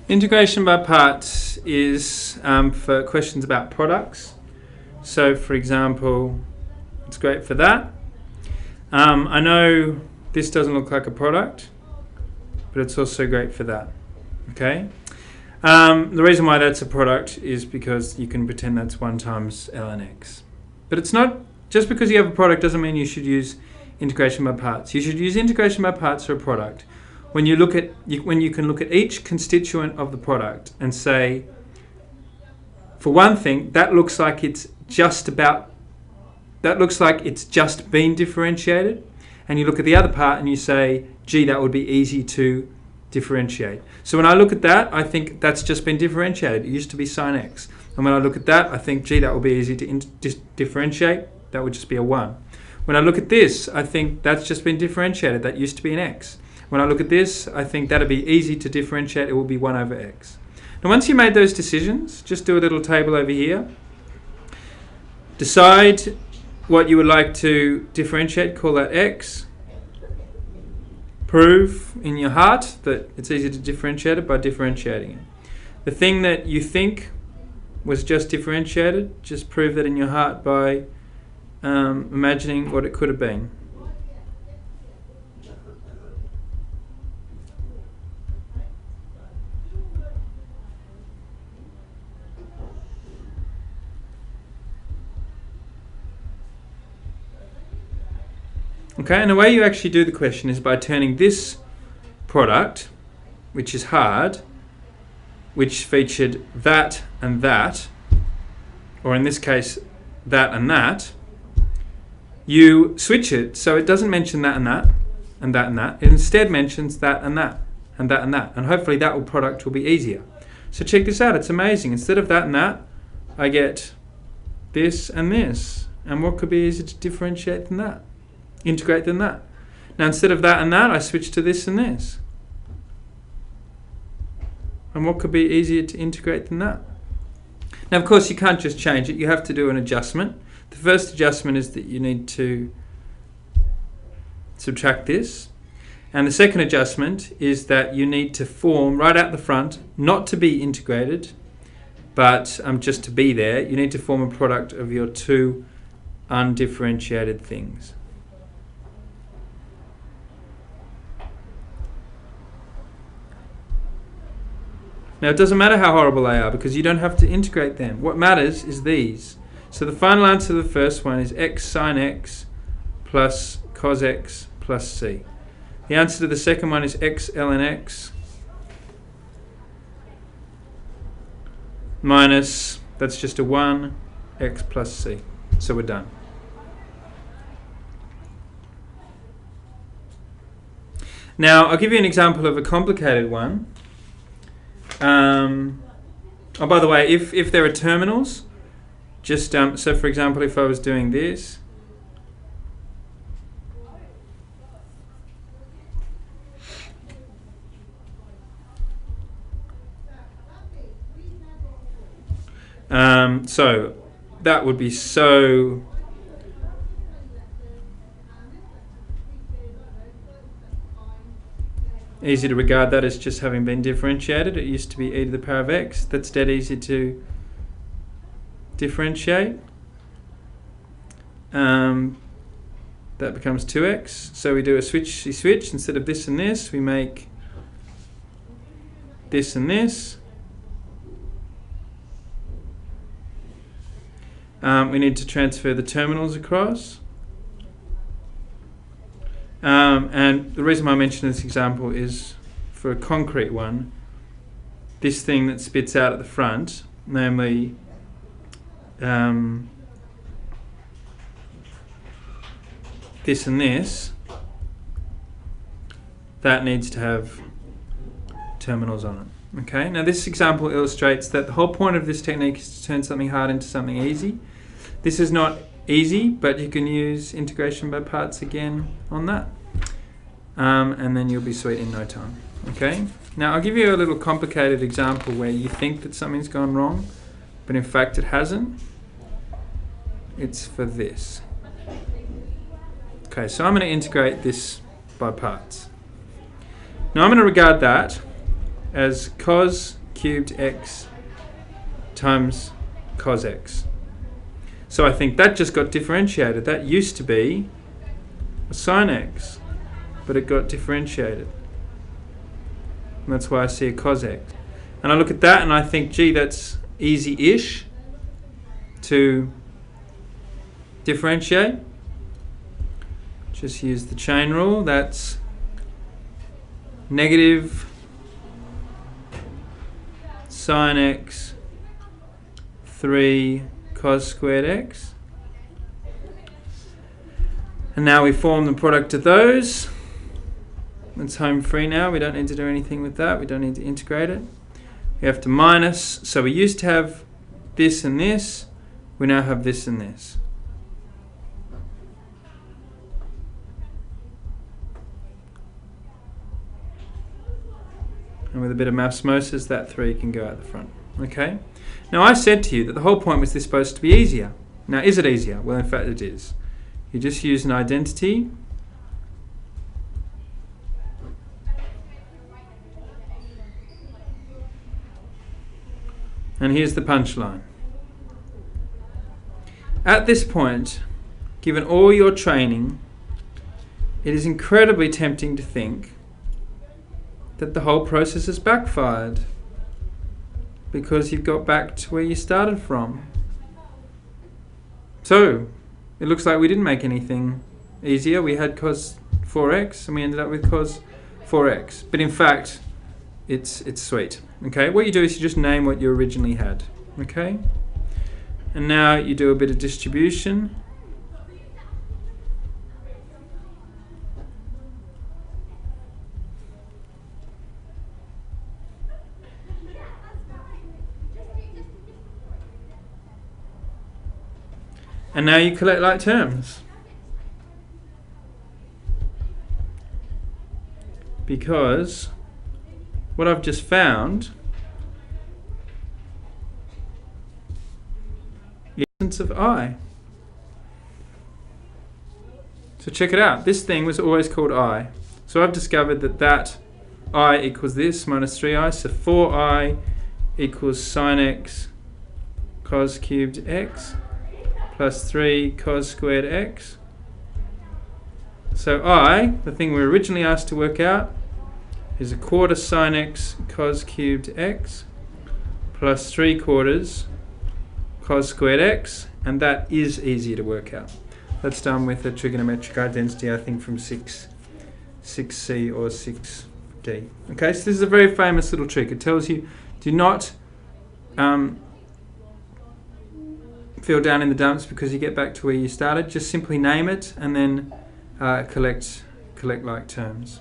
Integration by parts is for questions about products. So, for example, it's great for that. I know this doesn't look like a product, but it's also great for that. Okay. The reason why that's a product is because you can pretend that's 1 times ln x. But it's not, just because you have a product doesn't mean you should use integration by parts. You should use integration by parts for a product when you can look at each constituent of the product and say, for one thing, that looks like it's just been differentiated, and you look at the other part and you say, gee, that would be easy to differentiate. So when I look at that, I think that's just been differentiated. It used to be sine x. And when I look at that, I think, gee, that would be easy to differentiate. That would just be a 1. When I look at this, I think that's just been differentiated. That used to be an x. When I look at this, I think that'd be easy to differentiate. It will be 1 over x. Now, once you made those decisions, just do a little table over here. Decide what you would like to differentiate. Call that x. Prove in your heart that it's easy to differentiate it by differentiating it. The thing that you think was just differentiated, just prove that in your heart by imagining what it could have been. Okay, and the way you actually do the question is by turning this product, which is hard, which featured that and that, or in this case, that and that, you switch it so it doesn't mention that and that, and that and that. It instead mentions that and that, and that and that. And hopefully that product will be easier. So check this out, it's amazing. Instead of that and that, I get this and this. And what could be easier to differentiate than that? Integrate than that. Now instead of that and that, I switch to this and this. And what could be easier to integrate than that? Now of course you can't just change it, you have to do an adjustment. The first adjustment is that you need to subtract this. And the second adjustment is that you need to form right out the front, not to be integrated, but just to be there, you need to form a product of your 2 undifferentiated things. Now it doesn't matter how horrible they are because you don't have to integrate them. What matters is these. So the final answer to the first one is x sine x plus cos x plus c. The answer to the second one is x ln x minus, that's just a 1, x plus c. So we're done. Now I'll give you an example of a complicated one. Oh, by the way, if there are terminals, just so for example, if I was doing this, so that would be so easy to regard that as just having been differentiated. It used to be e to the power of x. That's dead easy to differentiate. That becomes 2x. So we do a switchy switch. Instead of this and this, we make this and this. We need to transfer the terminals across. And the reason why I mention this example is for a concrete one, this thing that spits out at the front, namely this and this, that needs to have terminals on it. Okay, now this example illustrates that the whole point of this technique is to turn something hard into something easy. This is not easy, but you can use integration by parts again on that. And then you'll be sweet in no time. Okay, now I'll give you a little complicated example where you think that something's gone wrong, but in fact it hasn't. It's for this. Okay, so I'm going to integrate this by parts. Now I'm going to regard that as cos cubed x times cos x. So I think that just got differentiated. That used to be a sine x, but it got differentiated. And that's why I see a cos x. And I look at that and I think, gee, that's easy-ish to differentiate. Just use the chain rule. That's negative sine x 3 cos squared x. And now we form the product of those. It's home free now. We don't need to do anything with that. We don't need to integrate it. We have to minus. So we used to have this and this. We now have this and this. And with a bit of mathsmosis, that 3 can go out the front. Okay? Now I said to you that the whole point was this supposed to be easier. Now is it easier? Well, in fact it is. You just use an identity. And here's the punchline. At this point, given all your training, it is incredibly tempting to think that the whole process has backfired because you've got back to where you started from. So, it looks like we didn't make anything easier. We had cos 4x and we ended up with cos 4x. But in fact, it's sweet. Okay, what you do is you just name what you originally had. Okay? And now you do a bit of distribution. And now you collect like terms. Because what I've just found is the essence of I. So check it out. This thing was always called I. So I've discovered that I equals this minus 3i. So 4i equals sine x cos cubed x plus 3 cos squared x. So I, the thing we were originally asked to work out, is a quarter sine x cos cubed x plus 3/4 cos squared x, and that is easy to work out. That's done with a trigonometric identity, I think from 6C or 6D. Okay, so this is a very famous little trick. It tells you, do not feel down in the dumps because you get back to where you started. Just simply name it and then collect like terms.